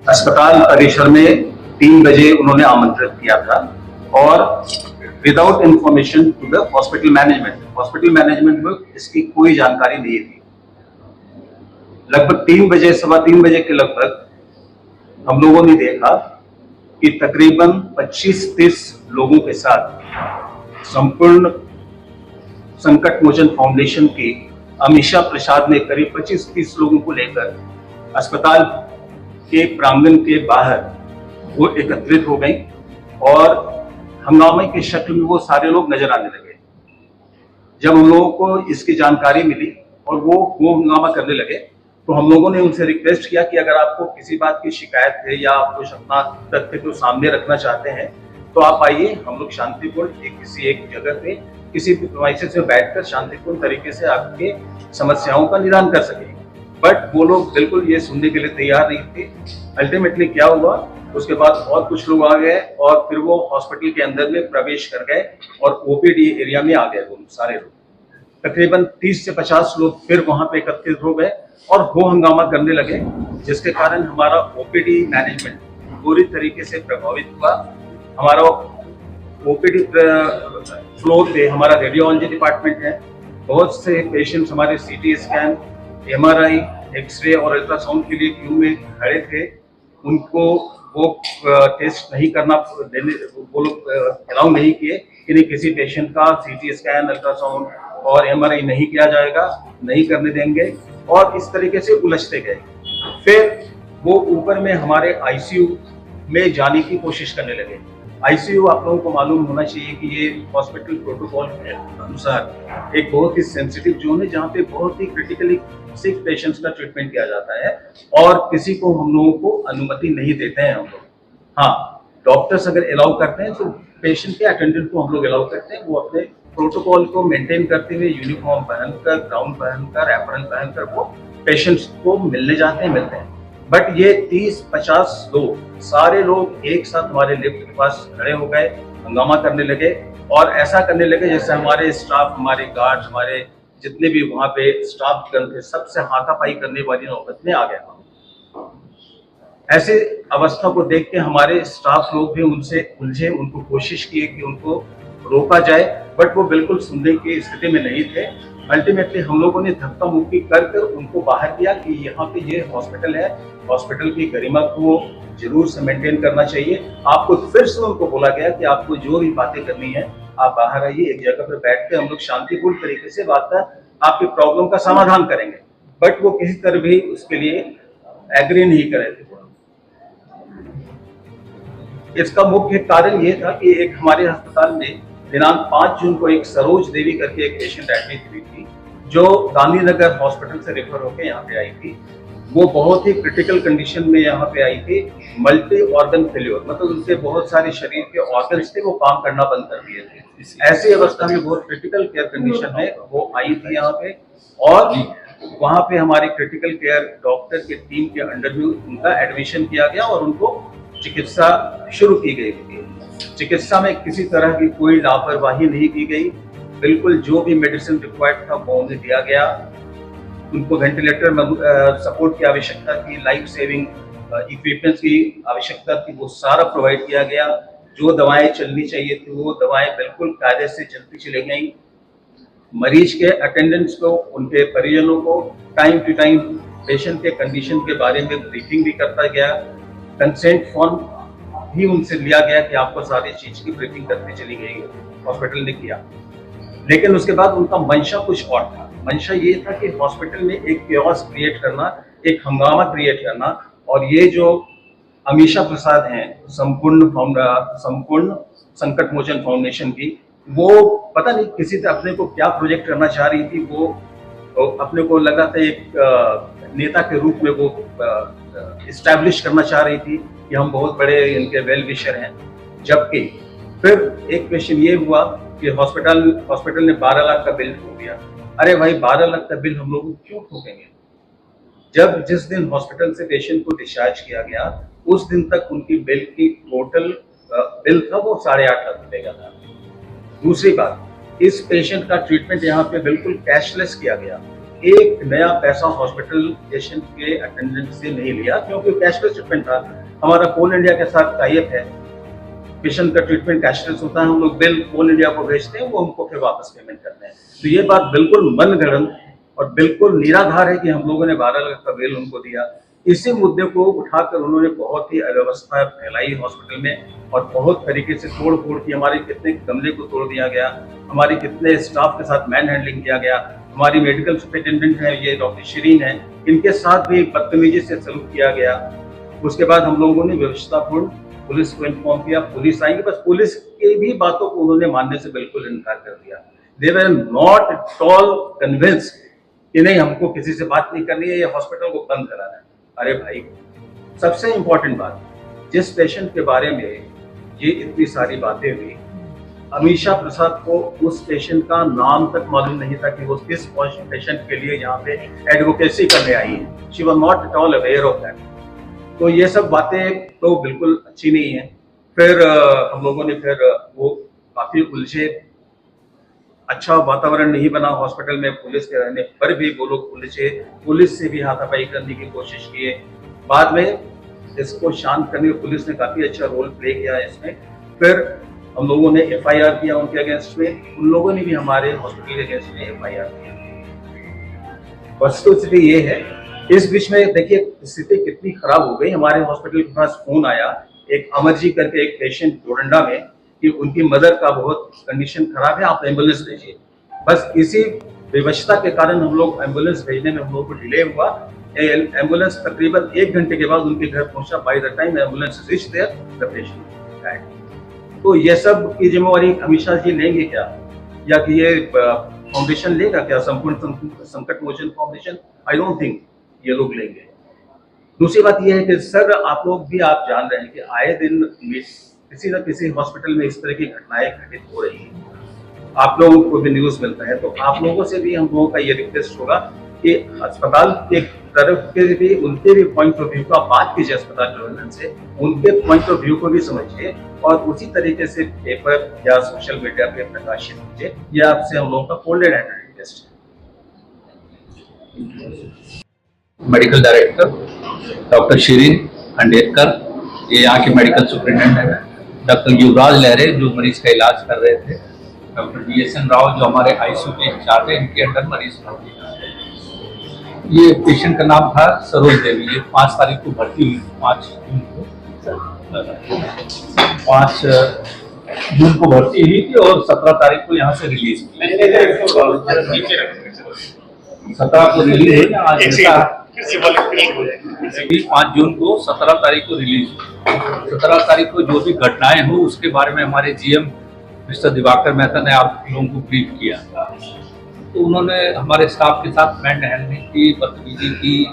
अस्पताल परिसर में 3 बजे उन्होंने आमंत्रित किया था और without information to the hospital management में इसकी कोई जानकारी नहीं थी। लगभग 3 बजे, सवा 3 बजे के लगभग हम लोगों ने देखा कि तकरीबन 25-30 लोगों के साथ संपूर्ण संकट मोचन फाउंडेशन की अमीषा प्रसाद ने करीब 25-30 लोगों को लेकर अस्पताल के प्रांगण के बाहर वो एकत्रित हो गई और हंगामे की शक्ल में वो सारे लोग नजर आने लगे। जब हम लोगों को इसकी जानकारी मिली और वो हंगामा करने लगे तो हम लोगों ने उनसे रिक्वेस्ट किया कि अगर आपको किसी बात की शिकायत है या आप कुछ अपना तथ्य को सामने रखना चाहते हैं तो आप आइए, हम लोग शांतिपूर्ण किसी एक जगह पे किसी प्रीमाइसेस में बैठकर शांतिपूर्ण तरीके से आपके समस्याओं का निदान कर सकेंगे। बट वो लोग बिल्कुल ये सुनने के लिए तैयार नहीं थे। अल्टीमेटली क्या हुआ, उसके बाद और कुछ लोग आ गए और फिर वो हॉस्पिटल के अंदर में प्रवेश कर गए और ओपीडी एरिया में आ गए। वो सारे लोग तकरीबन 30 से 50 लोग फिर वहां पे एकत्रित हो गए और हो हंगामा करने लगे, जिसके कारण हमारा ओपीडी मैनेजमेंट पूरी तरीके से प्रभावित हुआ। हमारा ओपीडी फ्लोर पे हमारा रेडियोलॉजी डिपार्टमेंट है, बहुत से पेशेंट्स हमारे सीटी स्कैन, एमआरआई, एक्सरे और अल्ट्रासाउंड के लिए क्यू में खड़े थे। उनको वो टेस्ट नहीं करना देने, वो लोग अलाउ नहीं किए कि नहीं, किसी पेशेंट का सीटी स्कैन, अल्ट्रासाउंड और एमआरआई नहीं किया जाएगा, नहीं करने देंगे और इस तरीके से उलझते गए। फिर वो ऊपर में हमारे आईसीयू में जाने की कोशिश करने लगे। आईसीयू आप लोगों को मालूम होना चाहिए कि ये हॉस्पिटल प्रोटोकॉल के अनुसार एक बहुत ही सेंसिटिव जोन है जहाँ पे बहुत ही क्रिटिकली सिक पेशेंट्स का ट्रीटमेंट किया जाता है और किसी को हम लोगों को अनुमति नहीं देते हैं हम लोग। हाँ, डॉक्टर्स अगर अलाउ करते हैं तो पेशेंट के अटेंडेंट को हम लोग अलाउ करते हैं, वो अपने प्रोटोकॉल को मेंटेन करते हुए यूनिफॉर्म पहनकर, गाउन पहनकर, एप्रन पहनकर वो पेशेंट्स को मिलने जाते हैं, मिलते हैं। बट ये 30-50 लोग, सारे लोग एक साथ हमारे लिफ्ट के पास खड़े हो गए, हंगामा करने लगे और ऐसा करने लगे जैसे हमारे स्टाफ, हमारे गार्ड, हमारे जितने भी वहां पे स्टाफ थे, सबसे हाथापाई करने वाली नौबत में आ गया। ऐसे अवस्था को देख के हमारे स्टाफ लोग भी उनसे उलझे, उनको कोशिश की कि उनको रोका जाए, बट वो बिल्कुल सुनने की स्थिति में नहीं थे। अल्टीमेटली हम लोगों ने धक्का मुक्की कर उनको बाहर किया कि यहाँ पे ये हॉस्पिटल है, हॉस्पिटल की गरिमा को जरूर से मेंटेन करना चाहिए। आपको फिर से उनको बोला गया कि आपको जो भी बातें करनी है आप बाहर आइए, एक जगह पर बैठ के हम लोग शांतिपूर्ण तरीके से बात कर आपकी प्रॉब्लम का समाधान करेंगे। बट वो किसी तरह भी उसके लिए एग्री नहीं कर रहे थे। इसका मुख्य कारण ये था कि एक हमारे अस्पताल में दिनांक 5 जून को एक सरोज देवी करके एक पेशेंट एडमिट हुई थी, जो गांधीनगर हॉस्पिटल से रेफर होकर यहाँ पे आई थी। वो बहुत ही क्रिटिकल कंडीशन में यहाँ पे आई थी, मल्टी ऑर्गन फेल्योर, मतलब उनके बहुत सारे शरीर के ऑर्गन्स थे वो काम करना बंद कर दिए थे। ऐसी अवस्था में बहुत क्रिटिकल केयर कंडीशन में वो आई थी यहाँ पे और वहाँ पे हमारे क्रिटिकल केयर डॉक्टर के टीम के अंडर में उनका एडमिशन किया गया और उनको चिकित्सा शुरू की गई थी। चिकित्सा में किसी तरह की कोई लापरवाही नहीं की गई, बिल्कुल जो भी मेडिसिन रिक्वायर्ड था वो उन्हें दिया गया। उनको वेंटिलेटर सपोर्ट की आवश्यकता थी, लाइफ सेविंग इक्विपमेंट्स की आवश्यकता थी, वो सारा प्रोवाइड किया गया। जो दवाएं चलनी चाहिए थी वो दवाएं बिल्कुल कायदे से चलती चली गई। मरीज के अटेंडेंट्स को, उनके परिजनों को टाइम टू टाइम पेशेंट के कंडीशन के बारे में ब्रीफिंग भी करता गया। कंसेंट फॉर्म भी उनसे लिया गया कि आपको सारी चीज की ब्रीफिंग करती चली गई, हॉस्पिटल ने किया। लेकिन उसके बाद उनका मंशा कुछ और था। मंशा ये था कि हॉस्पिटल में एक केओस क्रिएट करना, एक हंगामा क्रिएट करना। और ये जो अमीषा प्रसाद हैं, संपूर्ण संकट मोचन फाउंडेशन की, वो पता नहीं किसी से अपने को क्या प्रोजेक्ट करना चाह रही थी। वो अपने को लगा था एक नेता के रूप में वो इस्टेब्लिश करना चाह रही थी कि हम बहुत बड़े इनके वेल विशर हैं। जबकि फिर एक क्वेश्चन ये हुआ कि हॉस्पिटल ने 12 लाख का बिल ठोक दिया। अरे भाई, 12 लाख का बिल हम लोग क्यों ठोकेंगे? जब जिस दिन हॉस्पिटल से पेशेंट को डिस्चार्ज किया गया उस दिन तक उनकी बिल की टोटल बिल था वो 8.5 लाख रुपए का था। दूसरी बात, इस पेशेंट का ट्रीटमेंट यहाँ पे बिल्कुल कैशलेस किया गया। एक नया पैसा हॉस्पिटल पेशेंट के अटेंडेंट से नहीं लिया, क्योंकि कैशलेस ट्रीटमेंट था। हमारा कोल इंडिया के साथ टाइप है, पेशेंट का ट्रीटमेंट कैशलेस होता है, हम लोग बिल कोल इंडिया को भेजते हैं, वो हमको फिर वापस पेमेंट करते हैं। तो ये बात बिल्कुल मनगढ़ंत और बिल्कुल निराधार है कि हम लोगों ने 12 लाख का बिल उनको दिया। इसी मुद्दे को उठाकर उन्होंने बहुत ही अव्यवस्था फैलाई हॉस्पिटल में और बहुत तरीके से तोड़ फोड़ की। हमारे कितने कमरे को तोड़ दिया गया, हमारी कितने स्टाफ के साथ मैन हैंडलिंग किया गया। हमारी मेडिकल सुपरिटेंडेंट है, ये डॉक्टर शिरीन है, इनके साथ भी बदतमीजी से सलूक किया गया। उसके बाद हम लोगों ने व्यवस्थापूर्ण पुलिस को इन्फॉर्म किया, पुलिस आएंगे, बस पुलिस की भी बातों को उन्होंने मानने से बिल्कुल इनकार कर दिया। They were not at all convinced कि नहीं हमको किसी से बात नहीं करनी है, ये हॉस्पिटल को बंद कराना है। अरे भाई, सबसे इंपॉर्टेंट बात, जिस पेशेंट के बारे में ये इतनी सारी बातें हुई, अमीषा प्रसाद को उस पेशेंट का नाम तक मालूम नहीं था कि वो किस पेशेंट के लिए यहाँ पे एडवोकेसी करने आई है। She was not at all aware of that. तो ये सब बातें तो बिल्कुल अच्छी नहीं है। फिर हम लोगों ने फिर वो काफी उलझे, अच्छा वातावरण नहीं बना हॉस्पिटल में, पुलिस के रहने पर भी वो लोग उलझे, पुलिस से भी हाथापाई करने की कोशिश किए। बाद में इसको शांत करने में पुलिस ने काफी अच्छा रोल प्ले किया है इसमें। फिर हम लोगों ने FIR किया उनके अगेंस्ट में, उन लोगों ने भी हमारे हॉस्पिटल के अगेंस्ट में FIR किया। वस्तुस्थिति ये है, इस बीच में देखिए स्थिति कितनी खराब हो गई। हमारे हॉस्पिटल के पास फोन आया एक अमर जी करके एक पेशेंट जोरंडा में कि उनकी मदर का बहुत कंडीशन खराब है, आप एम्बुलेंस भेजिए। बस इसी विवशता के कारण हम लोग एम्बुलेंस भेजने में हम लोग को डिले हुआ। एम्बुलेंस तकरीबन 1 घंटे के बाद उनके घर पहुंचा। By the time ambulance reach there the patient died. तो ये सब की जिम्मेवारी अमीषा जी लेंगे क्या, या कि ये फाउंडेशन लेगा क्या, संपूर्ण संकट मोचन फाउंडेशन? आई डोंट थिंक ये लोग लेंगे। दूसरी बात यह है कि सर आप लोग भी आप जान रहे हैं कि आए दिन किसी न किसी हॉस्पिटल में इस तरह की घटनाएं घटित हो रही हैं। आप लोगों को भी न्यूज मिलता है, तो आप लोगों से भी हम लोगों का ये रिक्वेस्ट होगा कि अस्पताल के तरफ के भी उनके भी पॉइंट ऑफ व्यू का बात कीजिए, अस्पताल प्रबंधन से उनके पॉइंट ऑफ व्यू को भी समझिए और उसी तरीके से पेपर या सोशल मीडिया पे प्रकाशित कीजिए। यह आपसे हम लोगों का फोल्डेड हैंड रिक्वेस्ट है। Medical director doctor Shirin Khandelkar, ये यहाँ के मेडिकल सुपरिटेंडेंट है। डॉक्टर युवराज लहरे जो मरीज का इलाज कर रहे थे, डॉक्टर DSN राव जो हमारे ICU के इंचार्ज है, इनके अंडर मरीज था। ये पेशेंट का नाम था सरोज देवी। ये 5 तारीख को भर्ती हुई, 5 जून को 5 जून को भर्ती हुई थी और 17 तारीख को यहाँ से रिलीज हुई। 17 को रिलीज हुई, आज 5 जून को 17 तारीख को रिलीज हुई। 17 तारीख को जो भी घटनाएं हो उसके बारे में हमारे GM मिस्टर दिवाकर मेहता ने आप लोगों को ब्रीफ किया। तो उन्होंने हमारे स्टाफ के साथ मैन हैंडलिंग की, बदतमीजी की।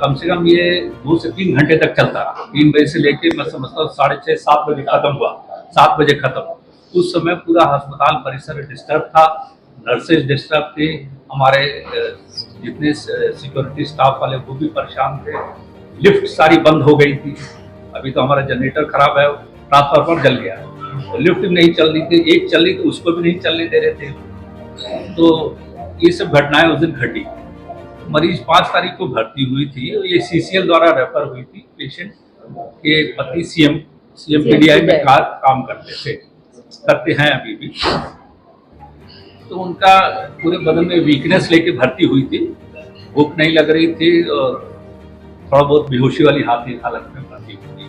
कम से कम ये 2 से 3 घंटे तक चलता रहा। 3 बजे से लेके मैं समझता हूँ 6:30 7 बजे खत्म हुआ। 7 बजे खत्म। उस समय पूरा अस्पताल परिसर डिस्टर्ब था, नर्सेज डिस्टर्ब थे, हमारे जितने सिक्योरिटी स्टाफ वाले वो भी परेशान थे। लिफ्ट सारी बंद हो गई थी। अभी तो हमारा जनरेटर खराब है, ट्रांसफार्मर जल गया है, तो लिफ्ट नहीं चल रही थी। एक चल रही थी, उसको भी नहीं चलने दे रहे थे। तो ये सब घटनाएं उस दिन घटी। मरीज 5 तारीख को भर्ती हुई थी। ये CCL द्वारा रेफर हुई थी। पेशेंट के पति CM PDI में काम करते हैं अभी भी। तो उनका पूरे बदन में वीकनेस लेके भर्ती हुई थी, भूख नहीं लग रही थी और थोड़ा बहुत बेहोशी वाली हालत में भर्ती हुई थी।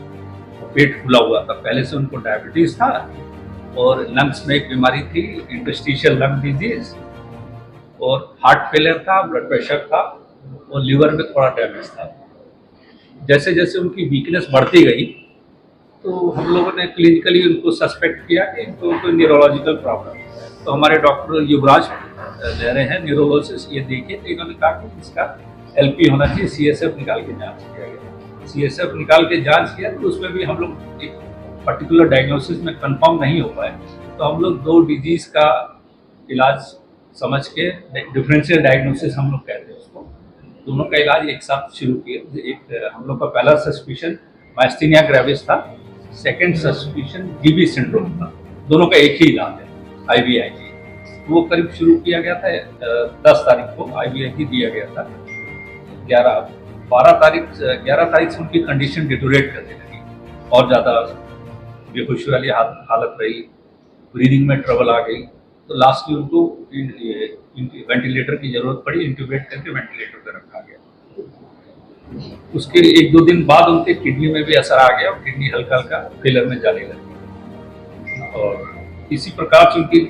पेट फूला हुआ था, पहले से उनको डायबिटीज था और लंग्स में एक बीमारी थी, इंटरस्टिशियल लंग डिजीज, और हार्ट फेलियर था, ब्लड प्रेशर था और लीवर में थोड़ा डैमेज था। जैसे जैसे उनकी वीकनेस बढ़ती गई तो हम लोगों ने क्लिनिकली उनको सस्पेक्ट किया कि इनको कोई न्यूरोलॉजिकल प्रॉब्लम है। तो हमारे डॉक्टर युवराज लहरे हैं न्यूरोलॉजिस्ट, ये देखे तो इन्होंने कहा कि इसका LP होना चाहिए। CSF निकाल के जांच किया गया। CSF निकाल के जांच किया तो उसमें भी हम लोग एक पर्टिकुलर डायग्नोसिस में कंफर्म नहीं हो पाए। तो हम लोग 2 डिजीज का इलाज समझ के, डिफरेंशियल डायग्नोसिस हम लोग कहते हैं उसको, दोनों का इलाज एक साथ शुरू किए। एक हम लोग का पहला सस्पिशन माइस्थीनिया ग्रेविस था, सेकेंड सस्पिशन DB सिंड्रोम था। दोनों का एक ही इलाज है, IVIG। वो करीब शुरू किया गया था 10 तारीख को IVIG दिया गया था। 11 तारीख से उनकी कंडीशन डिटोरेट करने लगी और ज़्यादा बेहोशी वाली हालत रही, ब्रीदिंग में ट्रबल आ गई, तो लास्टली उनको वेंटिलेटर की जरूरत पड़ी, इंट्यूबेट करके वेंटिलेटर पर रखा गया। उसके 1-2 दिन बाद उनके किडनी में भी असर आ गया और किडनी हल्का हल्का फेलर में जाने लगी और इसी प्रकार से उनकी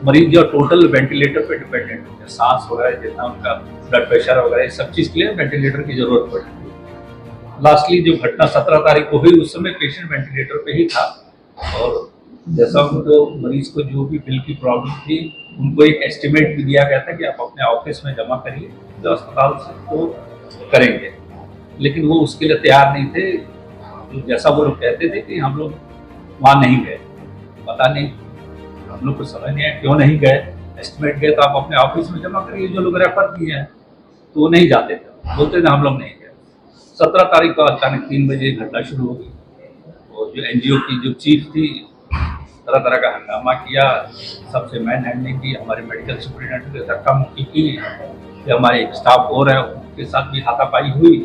मरीज जो टोटल वेंटिलेटर पे डिपेंडेंट हो गया, सांस वगैरह जितना उनका ब्लड प्रेशर वगैरह सब चीज़ के लिए वेंटिलेटर की जरूरत पड़ी। लास्टली जो घटना 17 तारीख को हुई उस समय पेशेंट वेंटिलेटर पे ही था और जैसा उनको मरीज को जो भी बिल की प्रॉब्लम थी उनको एक एस्टिमेट भी दिया गया था कि आप अपने ऑफिस में जमा करिए, जो अस्पताल से तो करेंगे, लेकिन वो उसके लिए तैयार नहीं थे। तो जैसा वो लोग कहते थे कि हम लोग वहाँ नहीं गए, पता नहीं हम लोग को समझ नहीं आया क्यों नहीं गए। एस्टिमेट गए तो आप अपने ऑफिस में जमा करिए, जो लोग रेफर किए हैं तो वो नहीं जाते थे, बोलते थे हम लोग नहीं गए। 17 तारीख को अचानक 3 बजे घटना शुरू हो गई और जो NGO की जो चीफ थी तरह तरह का हंगामा किया, सबसे मैन हैंडलिंग की, हमारे मेडिकल सुपरिटेंडेंट के धक्का मुक्की की, हमारे एक स्टाफ और है उनके साथ भी हाथापाई हुई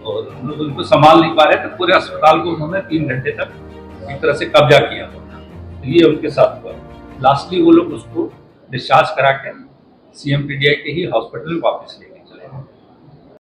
और हम लोग उनको संभाल नहीं पा रहे थे। पूरे अस्पताल को उन्होंने 3 घंटे तक एक तरह से कब्जा किया, तो ये उनके साथ हुआ। लास्टली वो लोग उसको डिस्चार्ज करा के CMPDI के ही हॉस्पिटल में वापस ले